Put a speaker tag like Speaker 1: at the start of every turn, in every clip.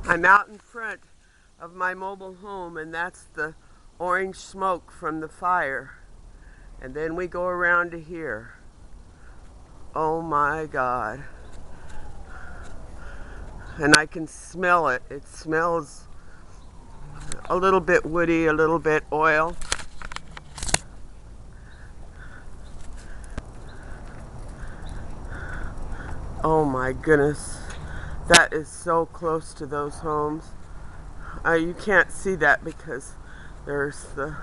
Speaker 1: I'm out in front of my mobile home, and that's the orange smoke from the fire. And then we go around to here. Oh my God. And I can smell it. It smells a little bit woody, a little bit oil. Oh my goodness. That is so close to those homes. You can't see that because there's the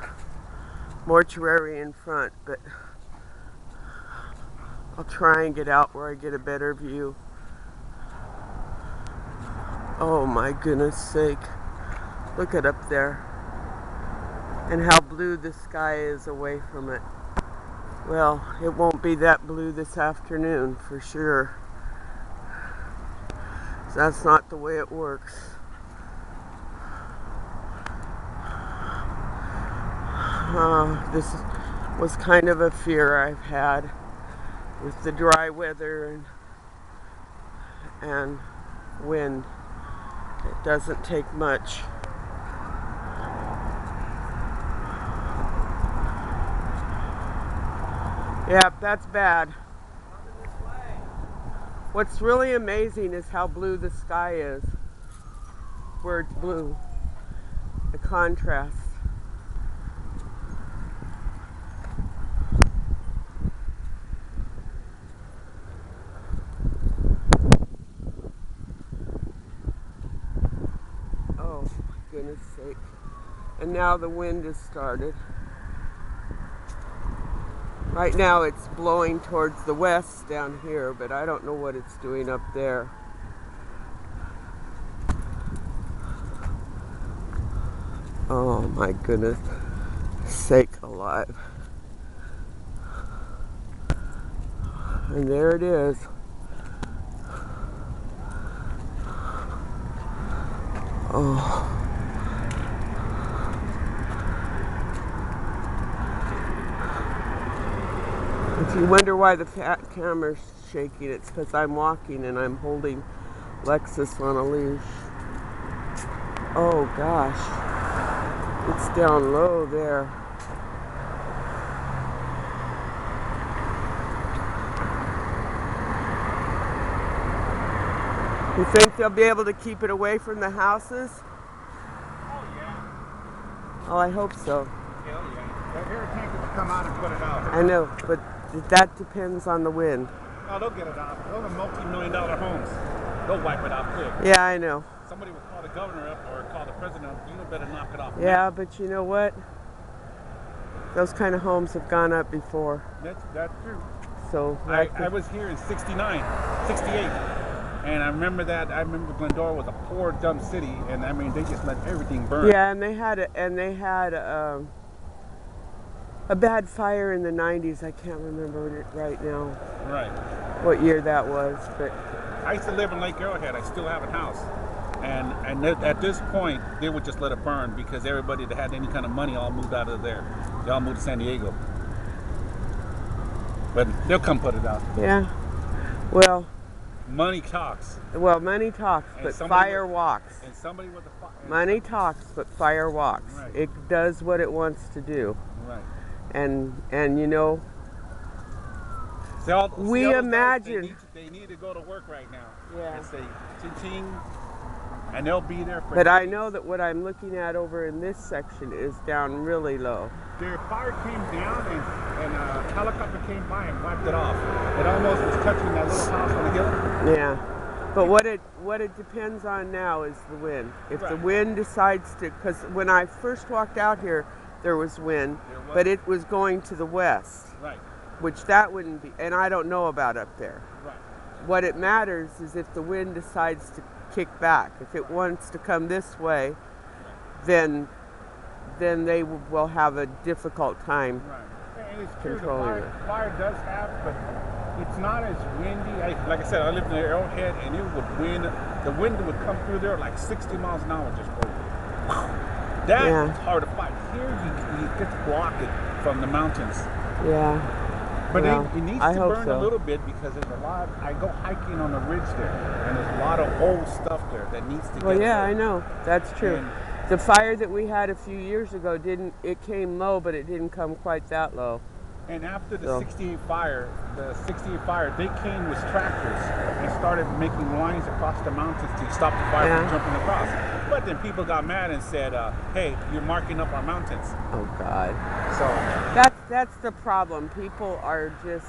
Speaker 1: mortuary in front, but I'll try and get out where I get a better view. Oh my goodness sake. Look at up there. And how blue the sky is away from it. Well, it won't be that blue this afternoon for sure. That's not the way it works. This was kind of a fear I've had with the dry weather and wind. It doesn't take much. Yeah, that's bad. What's really amazing is how blue the sky is. Where it's blue. The contrast. Oh, my goodness sake. And now the wind has started. Right now it's blowing towards the west down here, but I don't know what it's doing up there. Oh my goodness sake alive. And there it is. Oh. If you wonder why the camera's shaking, it's because I'm walking and I'm holding Lexus on a leash. Oh gosh. It's down low there. You think they'll be able to keep it away from the houses?
Speaker 2: Oh yeah.
Speaker 1: Oh, I hope so.
Speaker 2: Hell yeah. That hurricane could come out and put it out.
Speaker 1: I know, but that depends on the wind.
Speaker 2: Oh, they'll get it out. Those are multi-million-dollar homes. They'll wipe it out quick.
Speaker 1: Yeah, I know.
Speaker 2: Somebody will call the governor up or call the president up. You better knock it off.
Speaker 1: Yeah, but you know what? Those kind of homes have gone up before.
Speaker 2: That's true.
Speaker 1: So
Speaker 2: I was here in 69, 68. And I remember Glendora was a poor, dumb city, and I mean they just let everything burn.
Speaker 1: Yeah, and they had a bad fire in the 90s. I can't remember it right now.
Speaker 2: Right.
Speaker 1: What year that was, but
Speaker 2: I used to live in Lake Arrowhead. I still have a house, and at this point they would just let it burn because everybody that had any kind of money all moved out of there. They all moved to San Diego. But they'll come put it out.
Speaker 1: Yeah. Well.
Speaker 2: Money talks.
Speaker 1: Well, money talks, but fire walks.
Speaker 2: And somebody with a fire.
Speaker 1: Money talks, but fire walks.
Speaker 2: Right.
Speaker 1: It does what it wants to do.
Speaker 2: Right.
Speaker 1: And you know, we imagine
Speaker 2: they need to go to work right now.
Speaker 1: Yeah.
Speaker 2: And say ching, and they'll be there for.
Speaker 1: But I know that what I'm looking at over in this section is down really low.
Speaker 2: Their fire came down and a helicopter came by and wiped it off. It almost was touching that little house on the hill.
Speaker 1: Yeah. But what it depends on now is the wind. If
Speaker 2: Right.
Speaker 1: the wind decides to, because when I first walked out here, there was wind, but it was going to the west.
Speaker 2: Right.
Speaker 1: Which that wouldn't be, and I don't know about up there.
Speaker 2: Right.
Speaker 1: What it matters is if the wind decides to kick back. If it wants to come this way, then they will have a difficult time controlling it.
Speaker 2: Fire does have, but it's not as windy. Like I said, I lived in Arrowhead, and it would wind. The wind would come through there like 60 miles an hour, just go. That's hard to fight. Here, you just block it from the mountains.
Speaker 1: Yeah.
Speaker 2: But
Speaker 1: Well,
Speaker 2: it needs
Speaker 1: I
Speaker 2: to
Speaker 1: hope
Speaker 2: burn
Speaker 1: so.
Speaker 2: a little bit because there's a lot. I go hiking on the ridge there, and there's a lot of old stuff there that needs to
Speaker 1: Well,
Speaker 2: get
Speaker 1: yeah,
Speaker 2: rid.
Speaker 1: I know. That's true.
Speaker 2: And
Speaker 1: The fire that we had a few years ago it came low, but it didn't come quite that low.
Speaker 2: And after the
Speaker 1: So.
Speaker 2: 68 fire, they came with tractors and started making lines across the mountains to stop the fire
Speaker 1: Yeah.
Speaker 2: from jumping across. But then people got mad and said, "Hey, you're marking up our mountains."
Speaker 1: Oh God.
Speaker 2: So
Speaker 1: That's the problem. People are just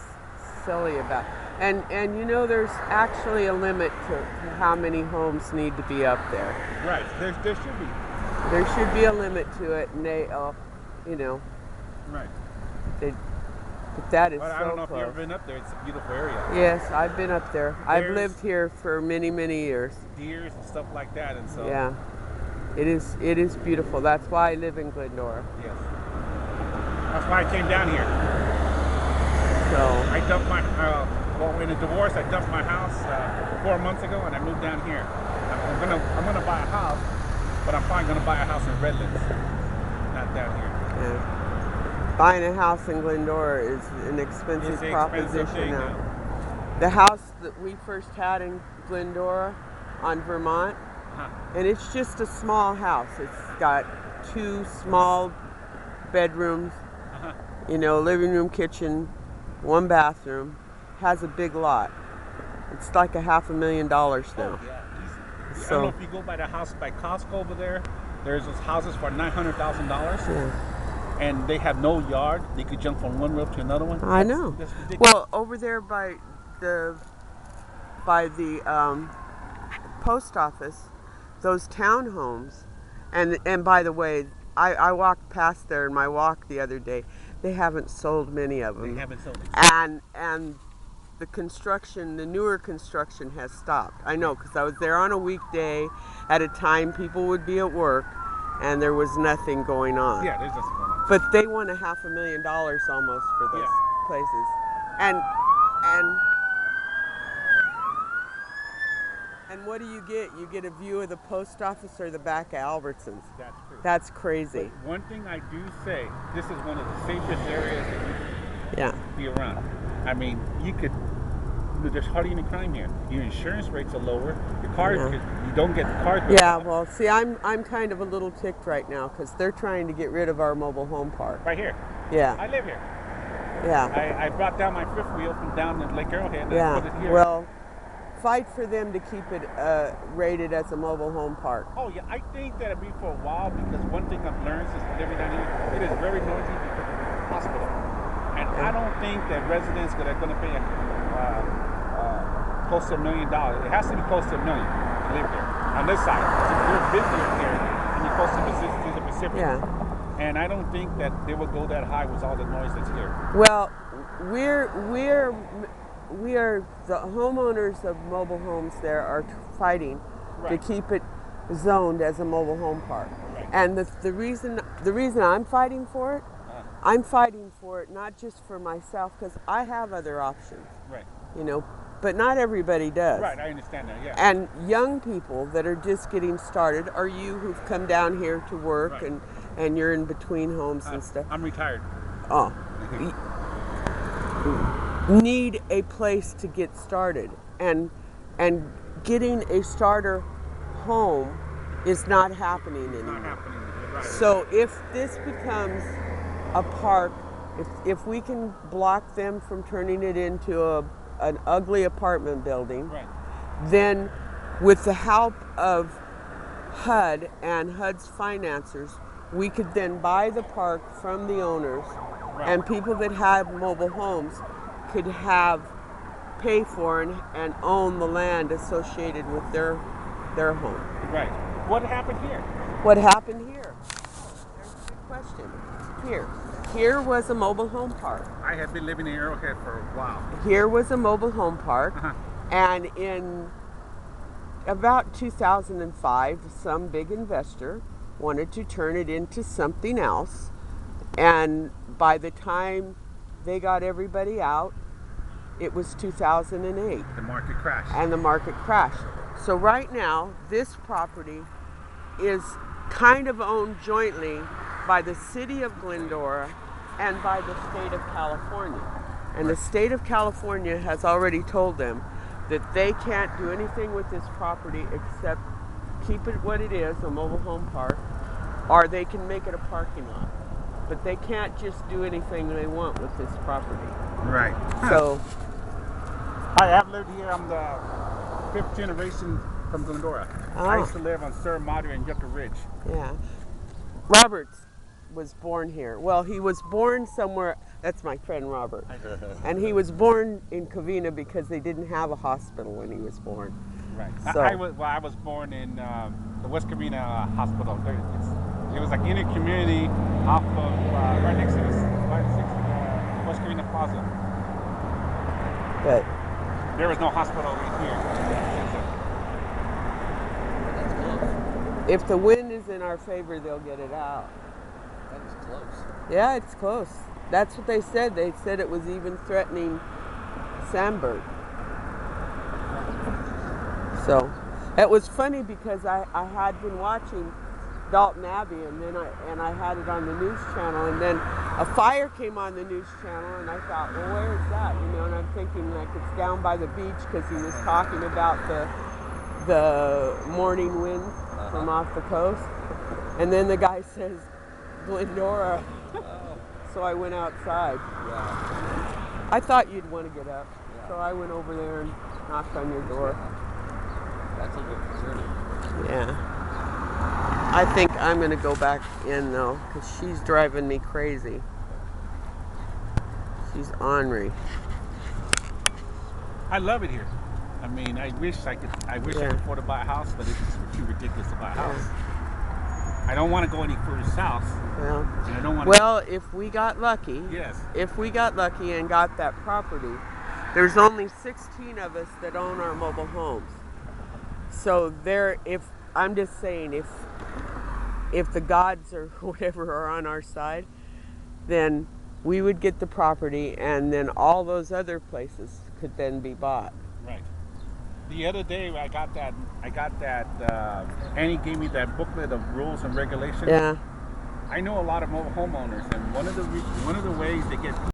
Speaker 1: silly about. And you know, there's actually a limit to how many homes need to be up there.
Speaker 2: right, there should be.
Speaker 1: There should be a limit to it, and you know,
Speaker 2: Right.
Speaker 1: but that is
Speaker 2: But
Speaker 1: so
Speaker 2: I don't know if
Speaker 1: close.
Speaker 2: you've ever been up there. It's a beautiful area.
Speaker 1: Yes, I've been up there. I've
Speaker 2: There's-
Speaker 1: lived here for many, many years.
Speaker 2: Deers and stuff like that, and so
Speaker 1: Yeah, it is beautiful. That's why I live in Glendora.
Speaker 2: yes, that's why I came down here.
Speaker 1: So
Speaker 2: I dumped my well, in a divorce, I dumped my house 4 months ago, and I moved down here. I'm gonna buy a house, but I'm probably gonna buy a house in Redlands, not down here.
Speaker 1: yeah. Buying a house in Glendora is an expensive
Speaker 2: It's an
Speaker 1: proposition
Speaker 2: expensive thing
Speaker 1: now.
Speaker 2: now.
Speaker 1: The house that we first had in Glendora on Vermont,
Speaker 2: Huh.
Speaker 1: and it's just a small house. It's got 2 small bedrooms,
Speaker 2: Uh-huh.
Speaker 1: you know, living room, kitchen, 1 bathroom, has a big lot. It's like $500,000 now.
Speaker 2: Oh, yeah, easy. I
Speaker 1: So-
Speaker 2: don't know if you go by the house by Costco over there. There's those houses for $900,000,
Speaker 1: Yeah.
Speaker 2: and they have no yard. They could jump from one roof to another one.
Speaker 1: I know.
Speaker 2: That's ridiculous.
Speaker 1: Well, over there by the post office, those townhomes, and by the way, I walked past there in my walk the other day. They haven't sold many of them.
Speaker 2: They haven't sold it.
Speaker 1: And the construction, the newer construction has stopped. I know, because I was there on a weekday at a time people would be at work, and there was nothing going on.
Speaker 2: Yeah, there's nothing going on.
Speaker 1: But they won $500,000 almost for those
Speaker 2: Yeah.
Speaker 1: places. And what do? You get a view of the post office or the back of Albertsons.
Speaker 2: That's true.
Speaker 1: That's crazy.
Speaker 2: One thing I do say, this is one of the safest areas that you
Speaker 1: Yeah.
Speaker 2: can be around. I mean, there's hardly any crime here. Your insurance rates are lower. Your cars,
Speaker 1: Yeah.
Speaker 2: you don't get the cars.
Speaker 1: Yeah, well, see, I'm kind of a little ticked right now because they're trying to get rid of our mobile home park.
Speaker 2: Right here.
Speaker 1: Yeah,
Speaker 2: I live here.
Speaker 1: yeah,
Speaker 2: I brought down my fifth wheel from down in Lake Arrowhead and I put it
Speaker 1: yeah.
Speaker 2: here.
Speaker 1: Well, fight for them to keep it rated as a mobile home park.
Speaker 2: Oh yeah, I think that'll be for a while because one thing I've learned since living down here, it is very noisy because of the hospital. And I don't think that residents that are going to pay close to $1 million. It has to be close to $1 million to live there. On this side, we're busy up here, and you're close to the Pacific.
Speaker 1: Yeah.
Speaker 2: And I don't think that they would go that high with all the noise that's here.
Speaker 1: Well, we are the homeowners of mobile homes there are fighting
Speaker 2: Right.
Speaker 1: to keep it zoned as a mobile home park.
Speaker 2: Right.
Speaker 1: And the reason I'm fighting for it, I'm fighting for it not just for myself because I have other options,
Speaker 2: Right.
Speaker 1: you know, but not everybody does.
Speaker 2: Right, I understand that, yeah.
Speaker 1: And young people that are just getting started are you who've come down here to work
Speaker 2: Right.
Speaker 1: and you're in between homes and stuff.
Speaker 2: I'm retired.
Speaker 1: Oh, need a place to get started, and getting a starter home is not happening
Speaker 2: It's not
Speaker 1: anymore.
Speaker 2: happening. You're right.
Speaker 1: So if this becomes a park, if we can block them from turning it into an ugly apartment building,
Speaker 2: Right.
Speaker 1: then with the help of HUD and HUD's financiers, we could then buy the park from the owners, and people that have mobile homes could pay for and own the land associated with their home.
Speaker 2: Right. What happened here?
Speaker 1: What happened here? There's a good question. Here was a mobile home park.
Speaker 2: I have been living in Arrowhead for a while.
Speaker 1: Here was a mobile home park,
Speaker 2: Uh-huh.
Speaker 1: and in about 2005, some big investor wanted to turn it into something else, and by the time they got everybody out, it was 2008,
Speaker 2: The market crashed.
Speaker 1: and the market crashed. So right now, this property is kind of owned jointly by the city of Glendora and by the state of California. And the state of California has already told them that they can't do anything with this property except keep it what it is, a mobile home park, or they can make it a parking lot. But they can't just do anything they want with this property.
Speaker 2: Right.
Speaker 1: So,
Speaker 2: Hi, I've lived here. I'm the 5th generation from Glendora. I used to live on Sur Madre and Yucca Ridge.
Speaker 1: yeah. Roberts was born here. Well, he was born somewhere. That's my friend Robert. And he was born in Covina because they didn't have a hospital when he was born.
Speaker 2: Right.
Speaker 1: So,
Speaker 2: I was born in the West Covina Hospital. It was like in a community off of right next to this, right next to the West Covina Plaza.
Speaker 1: but
Speaker 2: There was no hospital in here.
Speaker 3: That's close.
Speaker 1: if the wind is in our favor, they'll get it out.
Speaker 3: That is close.
Speaker 1: Yeah, it's close. That's what they said. They said it was even threatening Sandburg. So it was funny because I had been watching Dalton Abbey and I had it on the news channel, and then a fire came on the news channel, and I thought, well, where is that? You know, and I'm thinking like it's down by the beach because he was talking about the morning wind from off the coast, and then the guy says Glendora. So I went outside.
Speaker 3: Yeah.
Speaker 1: I thought you'd want to get up,
Speaker 3: Yeah.
Speaker 1: so I went over there and knocked on your door.
Speaker 3: That's a little concerning.
Speaker 1: Yeah. I think I'm going to go back in though, because she's driving me crazy. She's ornery.
Speaker 2: I love it here. I mean, I wish I could afford to buy a house, but it's just too ridiculous to buy a house. I don't want to go any further south.
Speaker 1: Well,
Speaker 2: And I don't want
Speaker 1: if we got lucky,
Speaker 2: Yes.
Speaker 1: if we got lucky and got that property, there's only 16 of us that own our mobile homes. So I'm just saying, if the gods or whatever are on our side, then we would get the property, and then all those other places could then be bought.
Speaker 2: Right. The other day I got that Annie gave me that booklet of rules and regulations.
Speaker 1: Yeah.
Speaker 2: I know a lot of mobile homeowners, and one of the ways they get